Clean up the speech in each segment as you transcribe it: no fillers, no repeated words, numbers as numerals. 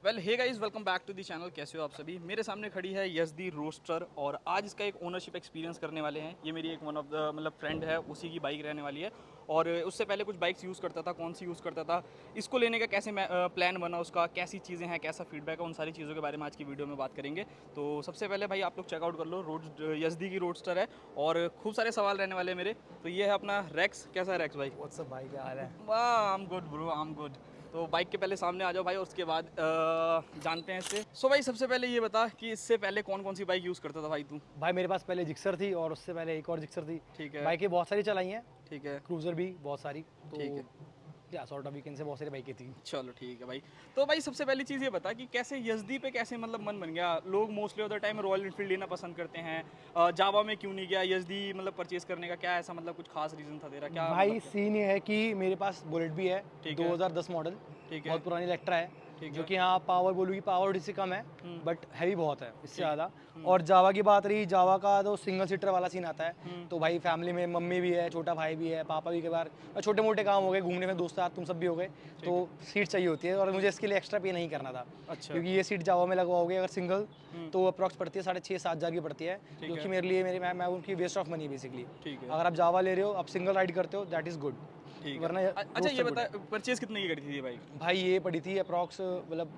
Well hey guys, welcome back to the channel. कैसे हो आप सभी। मेरे सामने खड़ी है यजदी रोस्टर और आज इसका एक ओनरशिप एक्सपीरियंस करने वाले हैं। ये मेरी एक वन ऑफ द मतलब फ्रेंड है, उसी की बाइक रहने वाली है और उससे पहले कुछ बाइक्स यूज़ करता था। कौन सी यूज़ करता था, इसको लेने का कैसे प्लान बना, उसका कैसी चीज़ें हैं, कैसा फीडबैक है, उन सारी चीज़ों के बारे में आज की वीडियो में बात करेंगे। तो सबसे पहले भाई आप लोग चेकआउट कर लो, यजदी की रोडस्टर है और खूब सारे सवाल रहने वाले हैं मेरे। तो ये है अपना रैक्स। कैसा है रैक्स भाई? व्हाट्सअप भाई, क्या हाल है? वाह, I am good bro, I am good. तो बाइक के पहले सामने आ जाओ भाई और उसके बाद जानते हैं इससे। सो भाई सबसे पहले ये बता कि इससे पहले कौन कौन सी बाइक यूज़ करता था भाई तू? भाई मेरे पास पहले जिक्सर थी और उससे पहले एक और जिक्सर थी। ठीक है। बाइकें बहुत सारी चलाई हैं, ठीक है। क्रूजर भी बहुत सारी। तो ठीक है। या सॉर्ट ऑफ वीकेंड से बहुत सारी बाइकें थी। चलो ठीक है भाई। तो भाई सबसे पहली चीज़ ये बता कि कैसे यजदी पे कैसे मतलब मन बन गया। लोग mostly of the time royal Enfield लेना पसंद करते हैं, जावा में क्यों नहीं गया यजदी मतलब परचेज करने का? क्या ऐसा मतलब कुछ खास रीज़न था तेरा? क्या भाई मतलब सीन ये है कि मेरे पास बुलेट भी है, ठीक है। 2010 मॉडल। ठीक है। बहुत पुरानी इलेक्ट्रा है, ठीक जो है। कि यहाँ पावर बोलूँगी पावर इससे कम है, हम्म। बट हैवी बहुत है इससे ज़्यादा। हम्म। और जावा की बात रही, जावा का तो सिंगल सीटर वाला सीन आता है। हम्म। तो भाई फैमिली में मम्मी भी है, छोटा भाई भी है, पापा भी। कई बार छोटे मोटे काम हो गए, घूमने में दोस्त यार तुम सब भी हो गए, तो सीट चाहिए होती है और मुझे इसके लिए एक्स्ट्रा पे नहीं करना था। अच्छा। क्योंकि ये सीट जावा में लगवाओगे अगर सिंगल, हम्म। तो अप्रॉक्स पड़ती है 6,500-7 हज़ार की पड़ती है, ठीक जो है। कि मेरे लिए मैं उनकी वेस्ट ऑफ मनी बेसिकली। ठीक है। अगर आप जावा ले रहे हो, आप सिंगल राइड करते हो, दैट इज़ गुड। ठीक वरना है। अच्छा ये roadster good बता, है। परचेज कितने की करी थी ये बाइक? भाई ये पड़ी थी अप्रॉक्स, मतलब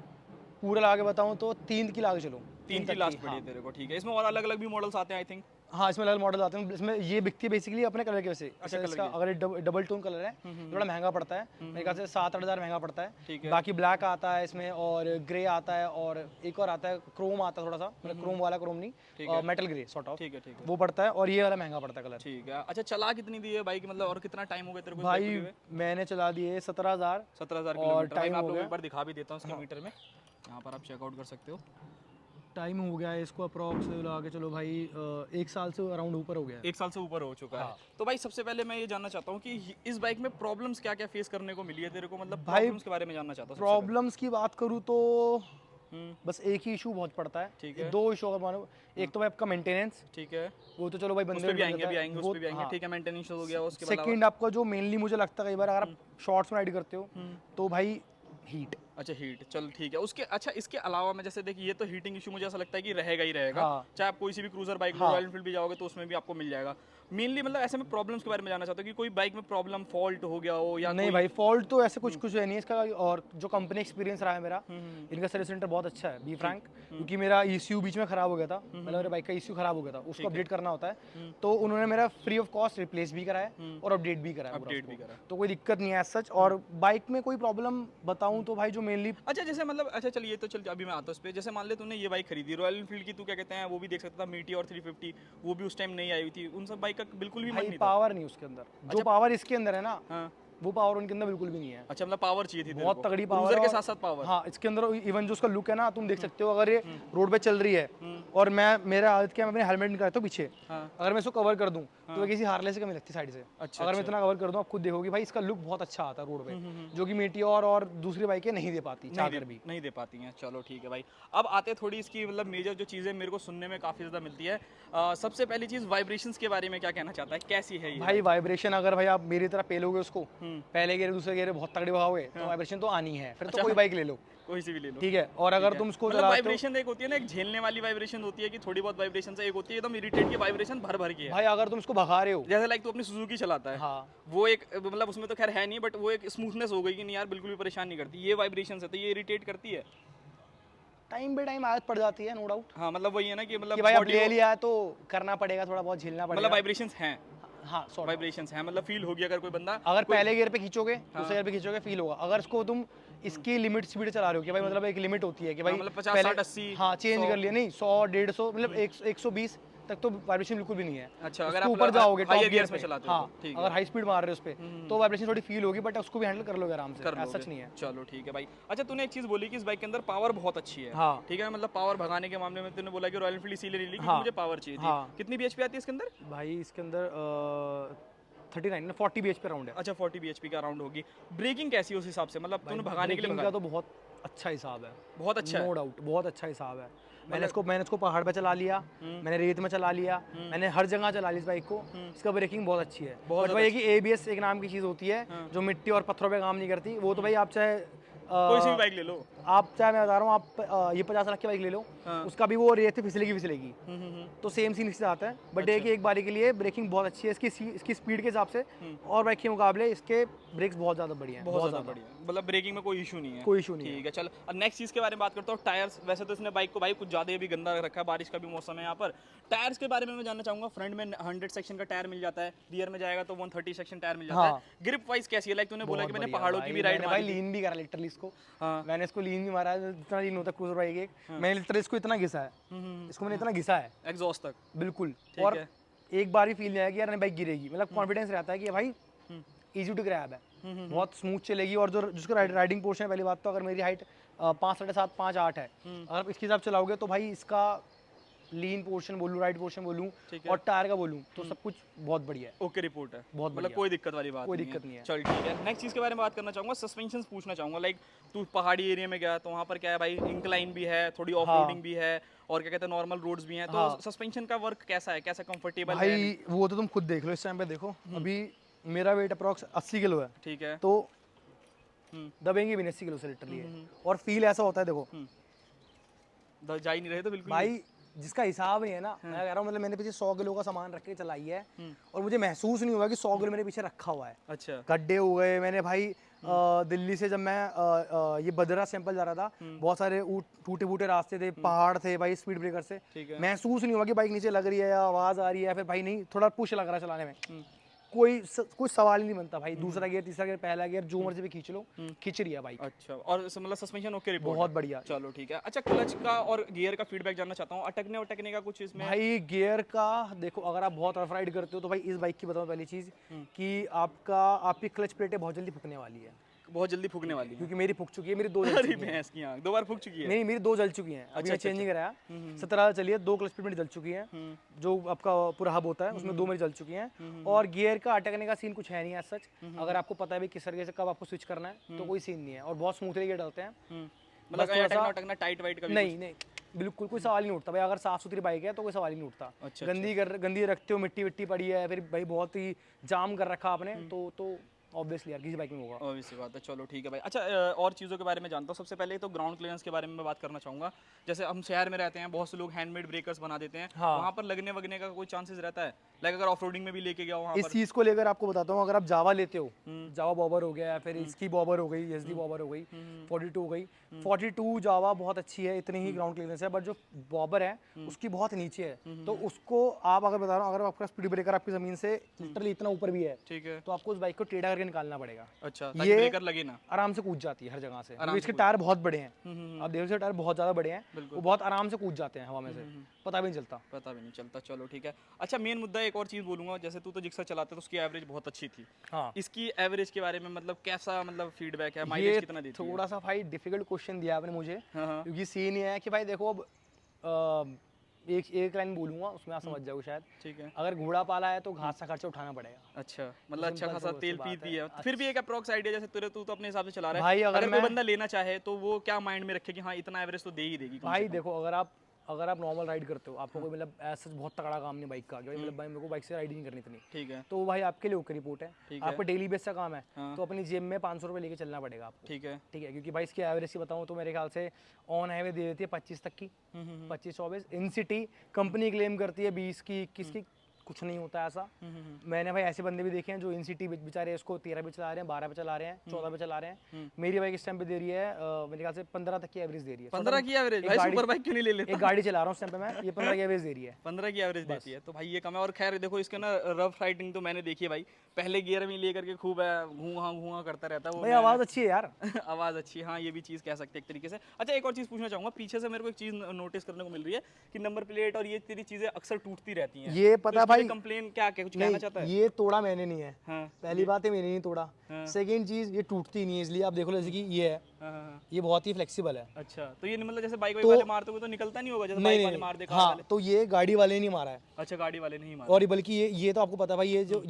पूरा लगा के बताऊं तो 3 की लाके चलो, 3 3 की तक लास्ट की। पड़ी हाँ है तेरे को? ठीक है। इसमें और अलग अलग भी मॉडल्स आते हैं आई थिंक। हाँ, इसमें अलग मॉडल आते हैं। इसमें ये बिकती है बेसिकली अपने कलर के वैसे। अच्छा, कलर इसका के। अगर डबल टोन कलर है थोड़ा महंगा पड़ता है, मेरे ख्याल से 7-8 हज़ार महंगा पड़ता ठीक है। है। बाकी ब्लैक आता है इसमें और ग्रे आता है और एक और आता है क्रोम आता है थोड़ा सा, मतलब क्रोम वाला क्रोम ठीक नहीं, है। मेटल ग्रे सॉर्ट ऑफ, ठीक है। ठीक है। वो पड़ता है। और ये वाला महंगा पड़ता है कलर। ठीक है। अच्छा चला कितनी दी है बाइक मतलब, और कितना टाइम हो गया तेरे को इस बाइक को लिए भाई हुए? मैंने चला दिए 17,000 17,000 और किलोमीटर। भाई टाइम मैं आप हो लोगों को गया। एक बार दिखा भी देता हूँ इसके मीटर में, यहाँ पर आप चेकआउट कर सकते हो। टाइम हो गया है इसको अप्रॉक्स लगा के चलो भाई, 1 साल से अराउंड ऊपर हो गया है। 1 साल से ऊपर हो चुका है। हाँ। तो भाई सबसे पहले मैं ये जानना चाहता हूँ कि इस बाइक में प्रॉब्लम्स क्या क्या फेस करने को मिली है तेरे को, मतलब भाई प्रॉब्लम्स के बारे में जानना चाहता हूँ सबसे पहले। प्रॉब्लम्स की बात करूँ तो हम्म। बस एक ही इशू बहुत पड़ता है। ठीक है। 2 इशू अगर मानो, एक तो भाई आपका मेंटेनेंस, ठीक है। वो तो चलो भाई उस बंदे पर पे भी डिपेंड आएंगे, करता भी है आएंगे, उस वो। पर भी आएंगे। हाँ, ठीक है, मेंटेनेंस हो गया, उसके अलावा। सेकंड आपका जो मेनली मुझे लगता है कई बार अगर आप शॉर्ट्स में राइड करते हो तो भाई हीट। अच्छा हीट, चल ठीक है। उसके अच्छा इसके अलावा मैं जैसे देखिए, ये तो हीटिंग इशू मुझे ऐसा लगता है कि रहेगा ही रहेगा। हाँ चाहे आप कोई सी भी क्रूजर बाइक लो, हाँ रॉयल एनफील्ड भी जाओगे तो उसमें भी आपको मिल जाएगा। मेनली मतलब ऐसे में प्रॉब्लम्स के बारे में जानना चाहता हूँ कि कोई बाइक में प्रॉब्लम फॉल्ट हो गया हो या नहीं कोई। भाई, फॉल्ट तो ऐसे कुछ कुछ है नहीं इसका। और जो कंपनी एक्सपीरियंस रहा है मेरा, इनका सर्विस सेंटर बहुत अच्छा है, बी फ्रैंक। क्योंकि मेरा ईसीयू बीच में खराब हो गया था, मतलब मेरे बाइक का ईसीयू खराब हो गया था, उसको अपडेट करना होता है। तो उन्होंने मेरा फ्री ऑफ कॉस्ट रिप्लेस भी कराया और अपडेट भी कराया पूरा अपडेट भी उसको। करा। तो कोई दिक्कत नहीं है सच। और बाइक में कोई प्रॉब्लम बताऊं तो भाई जो मेनली, अच्छा जैसे मतलब, अच्छा चलिए तो चल अभी मैं आता हूँ उस पर। जैसे मान ले तूने ये बाइक खरीदी रॉयल एनफील्ड की, तू क्या कहते हैं वो भी देख सकता था, मीटी और 350, वो भी उस टाइम नहीं आई हुई थी। उन सब बाइक का बिल्कुल भी मन भाई नहीं था। पावर नहीं उसके अंदर, जो पावर इसके अंदर है ना, हाँ। वो पावर उनके अंदर बिल्कुल भी नहीं है। अच्छा मतलब पावर चाहिए थी तेरे बहुत को, तगड़ी पावर क्रूजर है। के और साथ साथ पावर। हाँ, इसके अंदर इवन जो उसका लुक है ना, तुम देख सकते हो। अगर ये रोड पे चल रही है और मेरा आदत क्या है, मैं अपने हेलमेट निकालता हूँ पीछे, हाँ। अगर मैं इसको कवर कर दूं तो किसी हार्ले से कमी लगती साइड से। अच्छा, अगर मैं अच्छा। इतना कवर कर दूं, आप खुद देखोगे भाई इसका लुक बहुत अच्छा आता है रोड पे, जो कि मीटियोर और दूसरी बाइकें नहीं दे पाती चाहकर भी। नहीं दे पाती हैं। चलो ठीक है भाई। अब आते थोड़ी इसकी मतलब मेजर जो चीज़ें मेरे को सुनने में काफ़ी ज़्यादा मिलती है। सबसे पहली चीज़ वाइब्रेशंस के बारे में क्या कहना चाहता है, कैसी है ये भाई बाइक? वाइब्रेशन अगर भाई आप मेरी तरह पेलोगे उसको, पहले गेयर दूसरे गेयर बहुत तगड़े भगाओगे तो वाइब्रेशन तो आनी है। फिर तो कोई बाइक ले लो, कोई सी भी ले लो। ठीक है। और अगर ठीक है। तुम उसको मतलब चलाते हो, वाइब्रेशन एक होती है ना, एक झेलने वाली वाइब्रेशन होती है कि थोड़ी बहुत वाइब्रेशन से, एक होती है एकदम इरिटेट की वाइब्रेशन भर भर की है। भाई अगर तुम इसको भगा रहे हो, जैसे लाइक तू अपनी सुजुकी चलाता है, हाँ, वो एक मतलब उसमें तो खैर है नहीं, बट वो एक स्मूथनेस हो गई कि नहीं यार बिल्कुल भी परेशान नहीं करती। ये वाइब्रेशन है तो ये इरिटेट करती है। टाइम बाई टाइम आदत पड़ जाती है, नो डाउट। हाँ मतलब वही है ना कि मतलब कि भाई अब body ले को- लिया है तो करना पड़ेगा, थोड़ा बहुत झेलना मतलब पड़ेगा। वाइब्रेशंस हैं। हाँ, सॉर्ट ऑफ। वाइब्रेशंस हैं मतलब फील होगी अगर कोई बंदा अगर कोई। पहले गियर पे खींचोगे, दूसरे गियर पे खींचोगे, फील होगा। अगर इसको तुम इसकी लिमिट स्पीड चला रहे हो कि भाई, मतलब एक लिमिट होती है कि हाँ, भाई मतलब 50, पहले 60, 80, हाँ चेंज 100। कर लिया, नहीं 100, 150, मतलब 120 तक तो वाइब्रेशन बिल्कुल भी नहीं है। अच्छा, अगर उसके आप ऊपर जाओगे हायर टॉप गियर गियर्स पे, में चलाते हो हाँ, तो ठीक है। अगर हाई स्पीड मार रहे हो उस पे तो वाइब्रेशन थोड़ी फील होगी, बट उसको भी हैंडल कर लोगे आराम से, कर ऐसा लोगे। सच नहीं है। चलो ठीक है भाई। अच्छा तूने एक चीज़ बोली कि इस बाइक के अंदर पावर बहुत अच्छी है। हाँ ठीक है, मतलब पावर भगाने के मामले में तूने बोला कि रॉयल एनफील्ड इसीलिए नहीं ली क्योंकि हाँ मुझे पावर चाहिए थी। हाँ। कितनी बीएचपी आती है इसके अंदर? भाई इसके अंदर 39 40 bhp राउंड है। अच्छा 40 बीएचपी का राउंड होगी। ब्रेकिंग कैसी है उस हिसाब से, मतलब तूने भगाने के लिए ब्रेकिंग भगा? का तो बहुत अच्छा हिसाब है, बहुत अच्छा है। नो डाउट, बहुत अच्छा हिसाब है। मैंने इसको पहाड़ पे चला लिया, मैंने रेत में चला लिया, मैंने हर जगह चला ली इस बाइक को। इसका ब्रेकिंग बहुत अच्छी है। बहुत बट भाई ये कि ABS एक नाम की चीज़ होती है जो मिट्टी और पत्थरों पे काम नहीं करती। वो तो भाई आप चाहे कोई सी भी बाइक ले लो। आप चाहे मैं बता रहा हूँ, आप ये 50 लाख की बाइक ले लो, हाँ। उसका भी वो रेत पे फिसलेगी। हम्म। तो सेम सीन इससे आता है, बट एक एक बारी के लिए ब्रेकिंग बहुत अच्छी है इसकी स्पीड के हिसाब से, और बाइक के मुकाबले इसके ब्रेक्स बहुत ज़्यादा बढ़िया हैं, बहुत ज़्यादा बढ़िया, मतलब ब्रेकिंग में कोई इशू नहीं है। कोई इशू नहीं ठीक है, चलो अब नेक्स्ट चीज़ के बारे में बात करता हूँ, टायर्स। वैसे तो इसने बाइक को भाई कुछ ज़्यादा ही अभी गंदा रखा है, बारिश का भी मौसम है यहाँ पर। टायर्स के बारे में मैं जानना चाहूँगा। फ्रंट में 100 सेक्शन का टायर मिल जाता है, रियर में जाएगा तो 130 सेक्शन टायर मिल जाता हाँ। है। ग्रिप वाइज कैसी है? लाइक तूने बोला कि मैंने बढ़िया पहाड़ों की भी राइड भाई मारी थी। लीन भी करा लिटरली इसको। हाँ। मैंने इसको लीन भी मारा है, जितना लीन होता है क्रूजर बाइक एक, मैंने लिटरली इसको इतना घिसा है, इसको मैंने इतना घिसा है एग्जॉस्ट तक। बिल्कुल। ठीक और है। एक बार ही फील नहीं आया कि यार बाइक गिरेगी, मतलब कॉन्फिडेंस रहता है कि भाई इजी टू ग्रैब है, बहुत स्मूथ चलेगी। और जो जिसको राइडिंग पोर्शन है, पहली बात तो अगर मेरी हाइट 5 साढ़े 7 5 8 है, अगर आप इसके हिसाब से चलाओगे तो भाई इसका लीन पोर्शन बोलूँ, राइड पोर्शन बोलूँ ठीक है। और टायर का बोलूँ तो सब कुछ बहुत बढ़िया है। ओके रिपोर्ट है, बहुत मतलब बढ़िया। कोई दिक्कत वाली बात कोई नहीं दिक्कत नहीं है। चल ठीक है, नेक्स्ट चीज़ के बारे में बात करना चाहूँगा। सस्पेंशन पूछना चाहूँगा। लाइक तू पहाड़ी एरिया में गया तो वहाँ पर क्या है भाई, इंक्लाइन भी है, थोड़ी ऑफ रोडिंग भी है, और क्या कहते हैं नॉर्मल रोड्स भी हैं, तो सस्पेंशन का वर्क कैसा है, कैसा कंफर्टेबल है? भाई वो तो तुम खुद देख लो, इस टाइम पे देखो, अभी मेरा वेट अप्रॉक्स 80 किलो है, ठीक है। तो दबेंगे भी नहीं 80 किलो से लिटरली। और फील ऐसा होता है, देखो जा ही नहीं रहे तो बिल्कुल। भाई जिसका हिसाब नहीं है ना, मैं कह रहा हूँ, मतलब मैंने पीछे 100 किलो का सामान रख के चलाई है और मुझे महसूस नहीं हुआ कि 100 किलो मेरे पीछे रखा हुआ है। अच्छा। गड्ढे हो गए, मैंने भाई दिल्ली से जब मैं ये बद्रा सैंपल जा रहा था, बहुत सारे टूटे फूटे रास्ते थे, पहाड़ थे भाई, स्पीड ब्रेकर से ठीक है। महसूस नहीं हुआ कि बाइक नीचे लग रही है या आवाज़ आ रही है, फिर भाई नहीं थोड़ा पुश लग रहा है चलाने में, कोई सवाल ही नहीं बनता भाई। दूसरा गियर, तीसरा गियर, पहला गियर, जो मर्जी भी खींच लो, खींच रही है बाइक। अच्छा, और मतलब सस्पेंशन ओके रिपोर्ट बहुत बढ़िया। चलो ठीक है। अच्छा, क्लच का और गियर का फीडबैक जानना चाहता हूँ। अटकने का कुछ इसमें? भाई गियर का देखो, अगर आप बहुत रफ राइड करते हो तो भाई इस बाइक की बताऊं पहली चीज़ कि आपकी क्लच प्लेटें बहुत जल्दी फूकने वाली है, बहुत जल्दी फूकने वाली है। क्योंकि मेरी फूक चुकी है, मेरी 2 जल अरे चुकी है। भैंस की आंख, 2 बार फूक चुकी है। नहीं, मेरी 2 जल चुकी हैं, अभी मैं चेंज नहीं कराया। 17 चलिए, 2 क्लच प्लेट मेरी जल चुकी हैं, जो आपका पूरा हब होता है उसमें 2 मेरी जल चुकी हैं। और गियर का अटकने का सीन कुछ है नहीं है सच, अगर आपको पता है भाई किस तरीके से कब आपको स्विच करना है तो कोई सीन नहीं है, और बहुत स्मूथली गियर डालते हैं। मतलब कहीं अटकना टाइट वाइट का भी नहीं नहीं, बिल्कुल कोई सवाल ही नहीं उठता भाई, अगर साफ सुथरी बाइक है तो कोई सवाल ही नहीं उठता। अच्छा, गंदी रखते हो, मिट्टी विट्टी पड़ी है, फिर भाई बहुत ही जाम कर रखा आपने, तो ऑब्वियसली यार किसी बाइक में होगा। ऑब्वियसली बात है। चलो ठीक है भाई। अच्छा, और चीज़ों के बारे में जानता हूँ। सबसे पहले तो ग्राउंड क्लियरेंस के बारे में मैं बात करना चाहूँगा। जैसे हम शहर में रहते हैं, बहुत से लोग हैंडमेड ब्रेकर्स बना देते हैं, वहाँ पर लगने वगने का कोई चांसेस रहता है? लाइक अगर ऑफ रोडिंग में भी लेके गया वहाँ इस पर? चीज़ को लेकर आपको बताता हूँ, अगर आप जावा लेते हो, जावा बॉबर हो गया, फिर इसकी बॉबर हो गई, एसडी बॉबर हो गई, 42 हो गई, 42 जावा बहुत अच्छी है, इतनी ही ग्राउंड क्लियरेंस है, बट जो बॉबर है उसकी बहुत नीचे है, तो उसको आप अगर बता रहा हूँ, अगर आपका स्पीड ब्रेकर आपकी ज़मीन से लिटरली इतना ऊपर भी है, ठीक है। तो आपको उस बाइक को टेढ़ा करके निकालना पड़ेगा। अच्छा, ताकि ये ब्रेकर लगे ना। आराम से कूद जाती है हर जगह से, क्योंकि इसके टायर बहुत बड़े हैं, आप देखो इसके टायर बहुत ज़्यादा बड़े हैं, वो बहुत आराम से कूद जाते हैं हवा में से, पता भी नहीं चलता। पता भी नहीं चलता। चलो ठीक है। अच्छा, मेन मुद्दा एक और चीज़ बोलूँगा। जैसे तू तो जिक्सर चलाता है तो उसकी एवरेज बहुत अच्छी थी। हाँ, इसकी एवरेज के बारे में मतलब कैसा, मतलब फीडबैक है, माइलेज ये कितना देती है? थोड़ा सा भाई डिफिकल्ट क्वेश्चन दिया आपने मुझे, हाँ। क्योंकि सीन ये है कि भाई देखो, अब एक लाइन बोलूंगा उसमें आप समझ जाओगे शायद। ठीक है। अगर घोड़ा पाला है तो घास का खर्चा उठाना पड़ेगा। अच्छा, मतलब अच्छा सिंपल खासा सी तेल बात पीती है। है। फिर भी एक अप्रॉक्स आइडिया, जैसे तू तो अपने हिसाब से चला रहा है, भाई अगर कोई मैं बंदा लेना चाहे तो वो क्या माइंड में रखे कि हाँ इतना एवरेज तो दे ही देगी कम से भाई कम? देखो, अगर आप नॉर्मल राइड करते हो, आपको कोई मतलब ऐसा बहुत तगड़ा काम नहीं बाइक का, कि भाई मतलब भाई मेरे को बाइक से राइड नहीं करनी इतनी, ठीक है। तो वो भाई आपके लिए ओके रिपोर्ट है। ठीक है। आपका डेली बेस का काम है, हाँ। तो अपनी जेब में 500 रुपये लेके चलना पड़ेगा आपको। ठीक है। ठीक है, क्योंकि भाई इसकी एवरेज की बताऊँ तो मेरे ख्याल से ऑन हाईवे दे देती है 25 तक की, 25-24। इन सिटी कंपनी क्लेम करती है 20 की, 21 की, कुछ नहीं होता ऐसा। मैंने भाई ऐसे बंदे भी देखे हैं जो इन सिटी बेचारे इसको 13 पे चला रहे हैं, 12 पे चला रहे हैं, 14 पे चला रहे हैं। मेरी बाइक इस टाइम पे दे रही है मेरे ख्याल से 15 तक की एवरेज दे रही है। 15 की एवरेज? भाई सुपर बाइक क्यों नहीं ले लेता? एक गाड़ी चला रहा हूँ इस टाइम पे मैं, ये 15 की एवरेज दे रही है। 15 की एवरेज देती है तो भाई ये कम है। और खैर देखो, इसके ना रफ राइडिंग तो मैंने देखी है भाई, पहले गियर में लेकर के खूब है घूँ करता रहता है वो। भाई आवाज़ अच्छी है यार। आवाज़ अच्छी, हाँ ये भी चीज़ कह सकते हैं एक तरीके से। अच्छा, एक और चीज़ पूछना चाहूँगा। पीछे से मेरे को एक चीज़ नोटिस करने को मिल रही है कि नंबर प्लेट और ये तेरी चीज़ें अक्सर टूटती रहती हैं। ये पता भाई, कंप्लेन क्या कुछ कहना चाहता है? ये तोड़ा मैंने नहीं है, हाँ। पहली बात है मैंने नहीं तोड़ा। सेकेंड चीज़, ये टूटती नहीं है, इसलिए आप देखो जैसे कि ये है, हाँ। ये बहुत ही फ्लेक्सिबल है। अच्छा, तो ये मतलब जैसे बाइक वाले मारते हुए तो निकलता नहीं होगा, जैसे बाइक वाले मार दे कार हाँ, वाले? तो ये गाड़ी वाले ने नहीं मारा है। अच्छा, गाड़ी वाले नहीं मारा। और बल्कि ये तो आपको पता है भाई, ये जो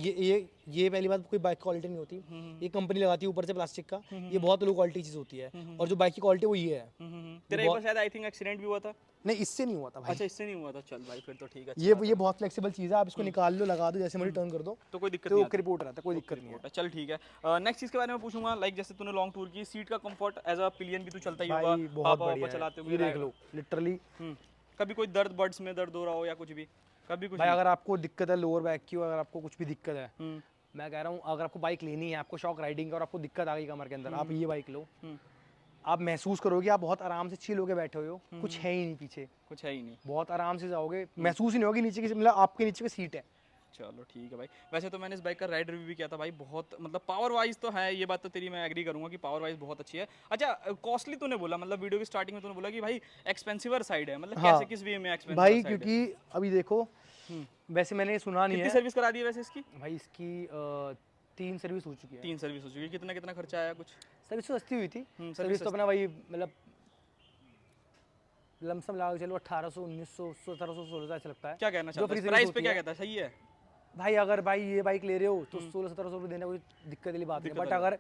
ये पहली बात कोई बाइक क्वालिटी नहीं होती, ये कंपनी लगाती है ऊपर से प्लास्टिक का, ये बहुत लो क्वालिटी चीज़ होती है, और जो बाइक की क्वालिटी वो ये है। तेरा एक बार शायद आई थिंक एक्सीडेंट भी हुआ था। नहीं इससे नहीं हुआ था भाई। अच्छा इससे नहीं हुआ था, चल भाई फिर तो ठीक है। ये बहुत फ्लेक्सिबल चीज़ है, आप इसको निकाल लो, लगा दो, जैसे मर्जी टर्न कर दो, तो कोई दिक्कत तो नहीं ओके आती। रिपोर्ट रहता है, कोई दिक्कत नहीं है। रिपोर्ट है, चल ठीक है। नेक्स्ट चीज़ के बारे में पूछूंगा, लाइक जैसे तूने लॉन्ग टूर की, सीट का कंफर्ट एज अ पिलियन भी तू चलता ही होगा, भाई बहुत पापा बढ़िया वापा चलाते है, ये होंगे। देख लो लिटरली। कभी कोई दर्द, बर्ड्स में दर्द हो रहा हो या कुछ भी, कभी कुछ भाई नहीं? अगर आपको दिक्कत है लोअर बैक की, अगर आपको कुछ भी दिक्कत है, हम्म, मैं कह रहा हूँ अगर आपको बाइक लेनी है, आपको शौक राइडिंग का और आपको दिक्कत आ गई कमर के अंदर, आप ये बाइक लो। हम्म, आप महसूस करोगे आप बहुत आराम से चिल होके बैठे हुए हो, कुछ है ही नहीं पीछे, कुछ है ही नहीं। बहुत आराम से जाओगे, महसूस ही नहीं होगी नीचे की, मतलब आपके नीचे की सीट है। चलो ठीक है भाई। वैसे तो मैंने इस बाइक का राइड रिव्यू भी किया था भाई, बहुत मतलब पावर वाइज तो है, ये बात तो तेरी मैं एग्री करूंगा कि पावर वाइज बहुत अच्छी है। अच्छा कॉस्टली तूने बोला, मतलब वीडियो की स्टार्टिंग में तूने बोला कि भाई एक्सपेंसिवर साइड है, मतलब हाँ कैसे, किस वे में एक्सपेंसिवर भाई, साइड है? क्योंकि अभी देखो, वैसे मैंने सुना नहीं कितनी है सर्विस करा दी है वैसे इसकी? भाई, इसकी 3 सर्विस हो चुकी है। 3 सर्विस हो चुकी है। कितना कितना खर्चा आया कुछ? सर्विस तो सस्ती हुई थी, सर्विस सर्विस तो अपना वही मतलब लमसम लगा के चलो 1800 1900 1700 1600 ऐसा लगता है। क्या कहना जो चाहता free है service प्राइस पे, होती क्या है। कहता है, सही है? भाई अगर भाई ये बाइक ले रहे हो तो 1600-1700 रुपये देना कोई दिक्कत वाली बात नहीं, बट अगर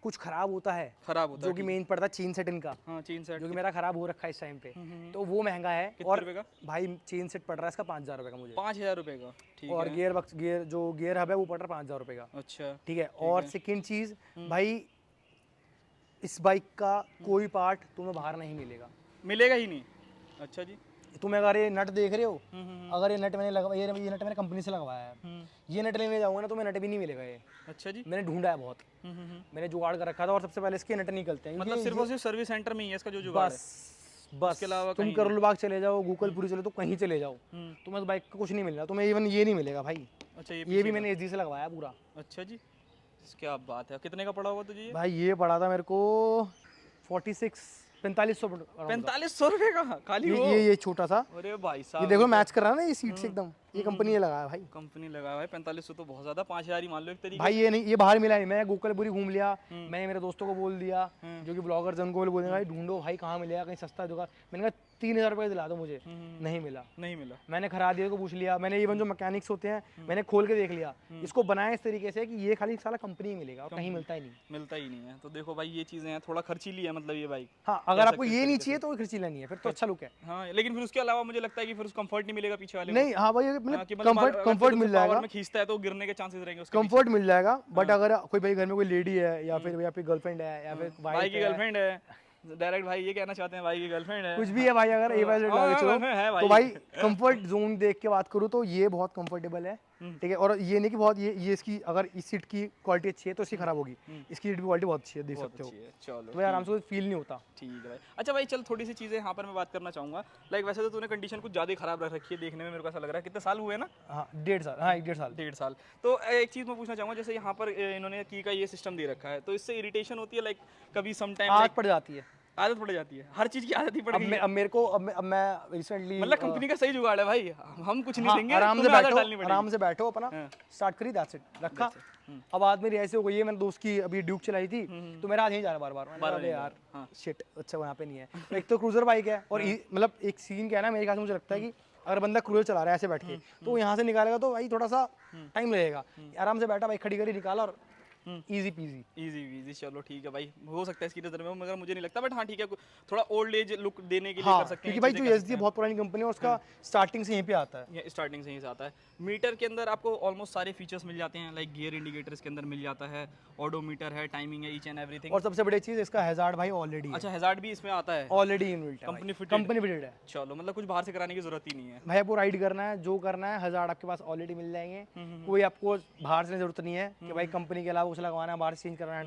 कुछ खराब होता है, खराब होता जो है, कि मेन पड़ता है चेन सेट इनका, हाँ चेन सेट जो कि मेरा खराब हो रखा है इस टाइम पे, तो वो महंगा है। कितने और रुपए का? भाई चेन सेट पड़ रहा है इसका 5000 रुपये का मुझे, 5000 रुपए का, ठीक और है। गियर जो गियर हब है वो पड़ रहा है 5000 रुपये का, अच्छा ठीक है। और सेकंड चीज़ भाई, इस बाइक का कोई पार्ट तुम्हें बाहर नहीं मिलेगा। मिलेगा ही नहीं? अच्छा जी। तुम्हें अगर ये नट देख रहे हो, हम्म, अगर ये नट मैंने लगवा, ये नट मैंने कंपनी से लगवाया है, ये नट लेने जाऊंगा ना तो मैं नट भी नहीं मिलेगा ये, अच्छा जी। मैंने ढूंढा है बहुत, मैंने जुगाड़ कर रखा था, और सबसे पहले इसके नट निकलते हैं, मतलब क्योंकि सिर्फ और सिर्फ सर्विस सेंटर में ही है इसका जो जुगाड़ है? बस उसके अलावा तुम कहीं करोल बाग चले जाओ, गोकुलपुरी चले, तो कहीं चले जाओ, तुम्हें उस बाइक का कुछ नहीं मिलना, तुम्हें इवन ये नहीं मिलेगा भाई। अच्छा ये भी मैंने एसडी से लगवाया पूरा। अच्छा जी, क्या बात है। कितने का पड़ा होगा तुझे ये? भाई ये पड़ा था मेरे को 4500 4500 रुपए का खाली वो? ये छोटा सा, अरे भाई ये साहब, देखो मैच कर रहा है ना ये सीट से एकदम, ये कंपनी ने लगाया भाई। कंपनी लगा भाई। 4500 तो बहुत ज्यादा, 5000 ही मान लो एक तरीके भाई ये नहीं, ये बाहर मिला नहीं, मैं गोकुलपुरी घूम लिया, मैं मेरे दोस्तों को बोल दिया जो कि ब्लॉगर्स हैं, उनको बोल दिया भाई ढूंढो भाई कहाँ मिलेगा, कहीं सस्ता दुकान, मैंने कहा 3000 रुपये दिला दो मुझे, नहीं मिला। नहीं मिला। मैंने खरादिया को पूछ लिया, मैंने इवन जो मैकेनिक्स होते हैं मैंने खोल के देख लिया, इसको बनाया इस तरीके से कि ये खाली साला कंपनी ही मिलेगा और कहीं मिलता ही नहीं। मिलता ही नहीं है। तो देखो भाई ये चीजें हैं, थोड़ा खर्चीली है मतलब ये बाइक। हाँ अगर आपको ये नहीं चाहिए तो खर्चीला नहीं है, फिर तो अच्छा लुक है। हाँ लेकिन फिर उसके अलावा मुझे लगता है कि फिर उस कंफर्ट नहीं मिलेगा पीछे वाले को। नहीं हाँ भाई, हाँ, मतलब कि मतलब कंफर्ट अगर कंफर्ट फिर मिल उसे पावर जाएगा, में खींचता है तो गिरने के चांसेस रहेंगे उसके कंफर्ट मिल जाएगा, बट अगर कोई भाई घर में कोई लेडी है या फिर गर्लफ्रेंड है या फिर भाई वाइफ की है, गर्लफ्रेंड है, डायरेक्ट भाई ये कहना चाहते हैं भाई की गर्लफ्रेंड है, कुछ भी है भाई, अगर ए वाई जेड लगा के चलो, है भाई। तो भाई कंफर्ट जोन देख के बात करूँ तो ये बहुत कंफर्टेबल है, ठीक है। और ये नहीं कि बहुत ये इसकी अगर इस सीट की क्वालिटी अच्छी है तो इसकी खराब होगी, इसकी सीट की क्वालिटी बहुत अच्छी है, देख सकते हो, अच्छी है, चलो तो भाई आराम से कोई फील नहीं होता। ठीक है भाई। अच्छा भाई चल थोड़ी सी चीज़ें यहाँ पर मैं बात करना चाहूँगा, लाइक वैसे तो तूने कंडीशन कुछ ज़्यादा ही खराब रख रखी है देखने में, मेरे को ऐसा लग रहा है। कितने साल हुए ना? हाँ 1.5 साल, हाँ 1.5 साल। 1.5 साल। तो एक चीज़ मैं पूछना चाहूँगा, जैसे यहाँ पर इन्होंने की का ये सिस्टम दे रखा है, तो इससे इरिटेशन होती है लाइक कभी सम टाइम? आदत पड़ जाती है, आदत पड़ जाती है, हर चीज़ की आदत ही पड़ गई है। अब मेरे को अब मैं रिसेंटली मतलब कंपनी का सही जुगाड़ है भाई, हम कुछ नहीं हाँ, देंगे, आराम से तुम्हें आदत बैठो, डालनी पड़ेगी। आराम से बैठो अपना हाँ। स्टार्ट करी, दैट्स इट, रखा। अब आज मेरी ऐसी हो गई है, मैंने दोस्त की अभी ड्यूक चलाई थी, तो मेरा हाथ यहीं जा रहा बार बार, मैंने कहा, अबे यार हाँ। शिट, अच्छा वो यहाँ पे नहीं है। तो एक तो क्रूजर बाइक है, और मतलब एक सीन क्या है ना, मेरे ख्याल से मुझे लगता है कि अगर बंदा क्रूजर चला रहा है ऐसे बैठ के, तो यहाँ से निकालेगा तो भाई थोड़ा सा टाइम लगेगा, आराम से बैठा बाइक खड़ी करी, निकाला और इजी पीजी। इजी चलो ठीक है भाई, हो सकता है इसकी नज़र में, मगर मुझे नहीं लगता, बट हाँ ठीक है, थोड़ा ओल्ड एज लुक देने के लिए हाँ कर सकते हैं। क्योंकि भाई जो एसडी बहुत पुरानी कंपनी है, उसका स्टार्टिंग से यहीं पे आता है, ये स्टार्टिंग से ही से आता है। मीटर के अंदर आपको ऑलमोस्ट सारे फीचर्स मिल जाते हैं, लाइक गियर इंडिकेटर इसके अंदर मिल जाता है, ऑडोमीटर है, टाइमिंग है, ईच एंड एवरीथिंग। और सबसे बड़ी चीज़ इसका हैजार्ड भाई ऑलरेडी है, अच्छा हैजार्ड भी इसमें आता है? ऑलरेडी इनबिल्ट है, कंपनी फिटेड? कंपनी फिटेड है। चलो मतलब कुछ बाहर से कराने की जरूरत ही नहीं है। भाई आपको राइड करना है, जो करना है, हैजार्ड आपके पास ऑलरेडी मिल जाएंगे, कोई आपको बाहर से जरूरत नहीं है कि भाई कंपनी के अलावा कुछ लगवाना है, बाहर से चेंज करना है।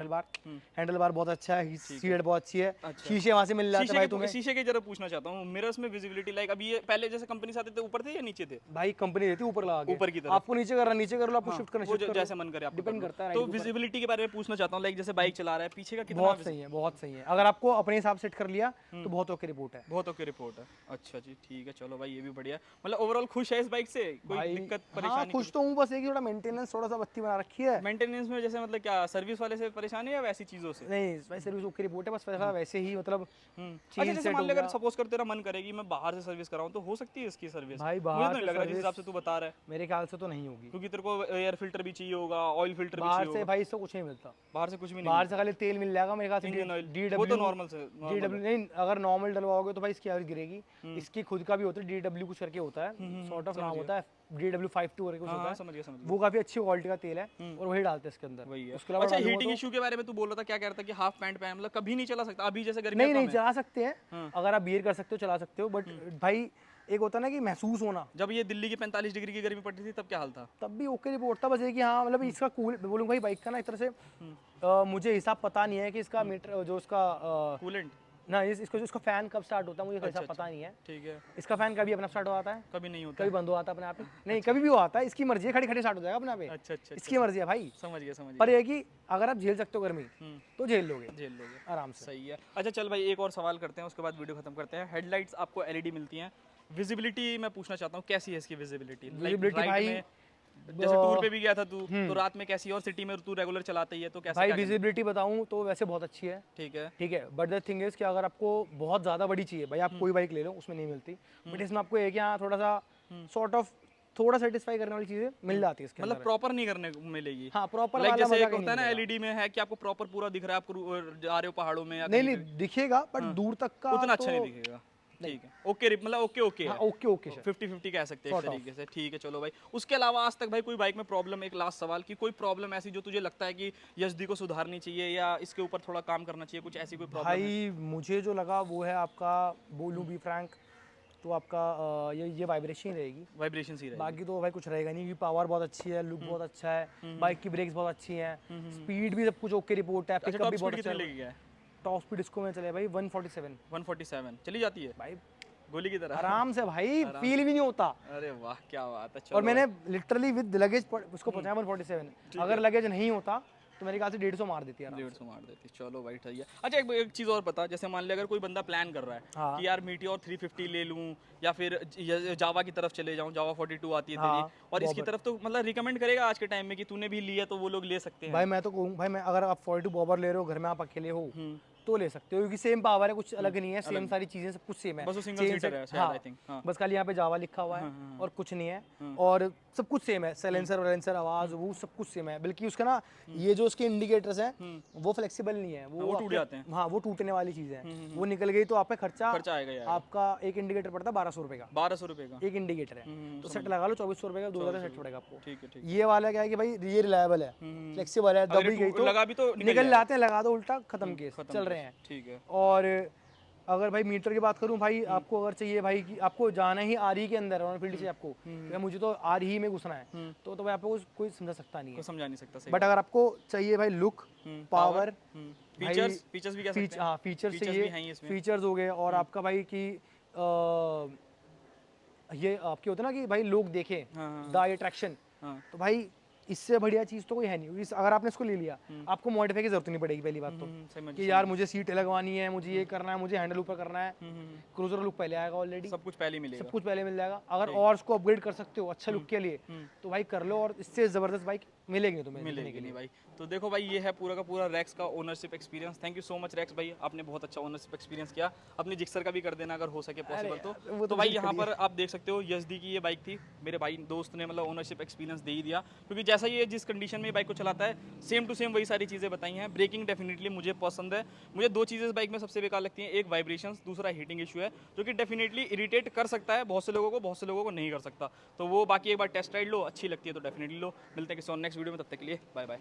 हैंडल बार बहुत अच्छा है, सीट बहुत अच्छी है, शीशे वहाँ से मिल जाते हैं भाई तुम्हें। शीशे के जरा पूछना चाहता हूँ, मिरर्स में विजिबिलिटी लाइक अभी ये पहले जैसे कंपनी से आते थे ऊपर थे या नीचे थे? भाई कंपनी देती है ऊपर लगा के, ऊपर की तरफ। आपको नीचे करना, नीचे कर लो, आपको शिफ्ट करना, वो जैसे मन करे आपको डिपेंड कर लो। करता है। तो विजिबिलिटी के बारे में पूछना चाहता हूँ, लाइक जैसे बाइक चला रहा है पीछे का कितना? बहुत सही है, बहुत सही है, अगर आपको अपने हिसाब सेट कर लिया तो बहुत ओके रिपोर्ट है, बहुत ओके रिपोर्ट है। अच्छा जी ठीक है, चलो भाई ये भी बढ़िया, मतलब ओवरऑल खुश है इस बाइक से, कोई दिक्कत हाँ परेशानी? खुश तो हूँ, बस एक ही थोड़ा मेंटेनेंस, थोड़ा सा बत्ती बना रखी है। मेंटेनेंस में जैसे मतलब मतलब क्या सर्विस वाले से परेशान है या वैसी चीज़ों से? नहीं भाई सर्विस ओके रिपोर्ट है, बस वैसा वैसे ही मतलब अच्छा, चेंज जैसे सेट मान हो ले अगर गया। सपोज कर तेरा मन करे कि मैं बाहर से सर्विस कराऊं तो हो सकती है इसकी सर्विस? भाई मुझे बाहर तो नहीं से लग रहा जिस हिसाब से सर्विस तू बता रहा है, मेरे ख्याल से तो नहीं होगी। क्योंकि तेरे को एयर फिल्टर भी चाहिए होगा, ऑयल फिल्टर भी बाहर चाहिए से होगा। भाई इससे कुछ नहीं मिलता। बाहर से कुछ भी नहीं बाहर मिलता। से खाली तेल मिल जाएगा मेरे ख्याल से। इंजन ऑयल डी वो तो डब्ल्यू नॉर्मल से डी नॉर्मल डब्ल्यू नहीं, अगर नॉर्मल डलवाओगे तो भाई इसकी एवरेज गिरेगी। इसकी खुद का भी होता है, DW कुछ करके होता है, सॉर्ट ऑफ नाम होता है, DW52 करके कुछ हाँ होता हाँ, है। समझ गया समझ गया। वो काफ़ी अच्छी क्वालिटी का तेल है और वही डालते हैं इसके अंदर। वही है। उसके अलावा अच्छा, डालूंगा हीटिंग तो इशू के बारे में तू बोल रहा था, क्या कह रहा था कि हाफ पैंट पहन मतलब कभी नहीं चला सकता अभी जैसे गर्मी नहीं का नहीं कम है? चला सकते हैं, हाँ। अगर आप बियर कर सकते हो चला सकते हो, बट भाई एक होता है ना कि महसूस होना, जब ये दिल्ली की 45 डिग्री की गर्मी पड़ रही थी तब क्या हाल था? तब भी ओके रिपोर्ट था। बस ये कि हाँ मतलब इसका कूल बोलूँगा भाई बाइक का ना एक तरह से मुझे हिसाब पता नहीं है कि इसका मीटर जो इसका कूलेंट? ना इसका फैन कब स्टार्ट होता है मुझे हिसाब पता नहीं है। ठीक है। इसका फैन कभी अपना स्टार्ट हो आता है, कभी नहीं होता। कभी बंद हो आता है अपने आप ही। नहीं कभी भी वो आता है, इसकी मर्जी है, खड़ी खड़ी स्टार्ट हो जाएगा अपने आप ही। अच्छा अच्छा, इसकी मर्जी है भाई। समझ गया समझ पर गया। ये है कि अगर आप झेल सकते हो गर्मी तो झेल लोगे झेल लोगे। आराम से। सही है। अच्छा चल भाई, एक और सवाल करते हैं उसके बाद वीडियो खत्म करते हैं। हेडलाइट्स आपको एलईडी मिलती हैं, विजिबिलिटी मैं पूछना चाहता हूँ कैसी है इसकी विजिबिलिटी? Visibility भाई, जैसे टूर पे भी गया था तू तो रात में कैसी है, और सिटी में तू रेगुलर चलाता ही है तो कैसे भाई क्या विजिबिलिटी बताऊं तो वैसे बहुत अच्छी है, ठीक है। ठीक है। बट द थिंग इज कि अगर आपको बहुत ज़्यादा बड़ी चाहिए भाई, आप कोई बाइक ले लो, उसमें नहीं मिलती। बट इसमें आपको एक यहाँ थोड़ा सा सॉर्ट ऑफ थोड़ा सेटिस्फाई करने वाली चीज़ें मिल जाती है इसके मतलब अंदर। प्रॉपर नहीं करने को मिलेगी? हाँ प्रॉपर लाइक वाला जैसे मजा एक कहीं होता है नहीं ना मिलेगा। एलईडी में है कि आपको प्रॉपर पूरा दिख रहा है, आप जा रहे हो पहाड़ों में या नहीं कहीं नहीं दिखेगा बट दूर तक का उतना अच्छा तो नहीं दिखेगा। ठीक है, ओके मतलब ओके ओके हाँ है। Okay okay sir. 50-50 कह सकते हैं एक Sort of. तरीके से। ठीक है चलो भाई, उसके अलावा आज तक भाई कोई बाइक में प्रॉब्लम, एक लास्ट सवाल, कि कोई प्रॉब्लम ऐसी जो तुझे लगता है कि यशदी को सुधारनी चाहिए या इसके ऊपर थोड़ा काम करना चाहिए, कुछ ऐसी कोई प्रॉब्लम है? भाई मुझे जो लगा वो है आपका, बोलूँ बी फ्रैंक तो आपका ये वाइब्रेशन रहेगी। वाइब्रेशन ही रहेगी। बाकी तो भाई कुछ रहेगा नहीं, क्योंकि पावर बहुत अच्छी है, लुक बहुत अच्छा है, बाइक की ब्रेक्स बहुत अच्छी हैं, स्पीड भी सब कुछ ओके रिपोर्ट है, अच्छा, पिकअप टॉप भी बहुत स्पीड अच्छा कितनी है। लेके गया है? टॉप स्पीड इसको में चले भाई 147 147 चली जाती है भाई गोली की तरह? आराम से भाई, फील भी नहीं होता। अरे वाह क्या बात है। और चलो मैंने लिटरली विद लगेज उसको पहुंचाया 147। अगर लगेज नहीं होता तो मेरे ख्याल से 150 मार देती है आराम 150 मार देती। चलो भाई ठीक है। अच्छा एक चीज़ और बता, जैसे मान ले अगर कोई बंदा प्लान कर रहा है हाँ। कि यार मीटियोर 350 ले लूं या फिर जावा की तरफ चले जाऊं, जावा 42 आती है हाँ, तेरी, और इसकी तरफ, तो मतलब रिकमेंड करेगा आज के टाइम में कि तूने भी लिया तो वो लोग ले सकते हैं? भाई मैं तो कहूँ भाई, मैं अगर आप 42 बॉबर ले रहे हो, घर में आप अकेले हो तो ले सकते हो, क्योंकि सेम पावर है, कुछ अलग नहीं है, सेम सारी चीजें सब कुछ सेम है। बस वो सिंगल सीटर है शायद, आई थिंक। हाँ। बस खाली यहाँ पे जावा लिखा हुआ है और कुछ नहीं है, और सब कुछ सेम है, साइलेंसर वाइलेंसर आवाज वो सब कुछ सेम है। बल्कि उसका ना ये जो उसके इंडिकेटर्स हैं वो फ्लेक्सिबल नहीं है, वो टूट जाते हैं। हाँ वो टूटने वाली चीज है, वो निकल गई तो आप पे खर्चा आएगा यार। आपका एक इंडिकेटर पड़ता है 1200 रुपए का, 1200 रुपये का एक इंडिकेटर है, तो सेट लगा लो 2400 रुपए का, 2000 सेट पड़ेगा आपको। ठीक है ठीक। ये वाला क्या है कि भाई ये रिलायबल है, फ्लेक्सिबल है, दबी गई तो लगा भी तो निकल जाते हैं, लगा दो उल्टा, खत्म केस, चल रहे हैं। ठीक है। और अगर भाई मीटर की बात करूं भाई, आपको अगर चाहिए भाई कि आपको जाना ही आरई के अंदर, रॉयल फील्ड से आपको कि मुझे तो आरई में घुसना है, तो भाई आपको कोई समझा सकता नहीं है, कोई समझा नहीं सकता। सही। बट अगर आपको चाहिए भाई लुक, पावर, फीचर्स भी कह सकते हैं। हाँ फीचर्स भी हैं ही चाहिए, इसमें। फीचर्स हो गए, और आपका भाई कि ये आपके होते हैं ना कि भाई लोग देखें, द अट्रैक्शन, हाँ। तो भाई इससे बढ़िया चीज़ तो कोई है नहीं। अगर आपने इसको ले लिया आपको मॉडिफाई की जरूरत नहीं पड़ेगी पहली बात तो, समझ कि यार मुझे सीट लगवानी है, मुझे ये करना है, मुझे हैंडल ऊपर करना है, क्रूजर लुक पहले आएगा ऑलरेडी, सब कुछ पहले ही मिलेगा। सब कुछ पहले मिल जाएगा। अगर और उसको अपग्रेड कर सकते हो अच्छा लुक के लिए तो भाई कर लो, और इससे ज़बरदस्त बाइक मिलेगी तुम्हें लेने के नहीं लिए। भाई। तो देखो भाई, ये है पूरा का पूरा रैक्स का ownership experience. Thank you so much Rex भाई, आपने बहुत अच्छा ओनरशिप एक्सपीरियंस किया। अपनी जिक्सर का भी कर देना अगर हो सके पॉसिबल वो तो तो भाई बिल्कुल यहाँ पर आप देख सकते हो यजदी की ये बाइक थी, मेरे भाई दोस्त ने मतलब ओनरशिप एक्सपीरियंस दे ही दिया, क्योंकि जैसा ये जिस कंडीशन में बाइक को चलाता है सेम टू सेम वही सारी चीज़ें बताई हैं। ब्रेकिंग डेफिनेटली मुझे पसंद है। मुझे दो चीज़ें इस बाइक में सबसे बेकार लगती हैं, एक वाइब्रेशंस, दूसरा हीटिंग इशू है, जो कि डेफिनेटली इरिटेट कर सकता है बहुत से लोगों को, बहुत से लोगों को नहीं कर सकता। तो वो बाकी एक बार टेस्ट राइड लो, अच्छी लगती है तो डेफिनेटली लो। मिलते हैं किसी और नेक्स्ट वीडियो में, तब तक के लिए बाय बाय।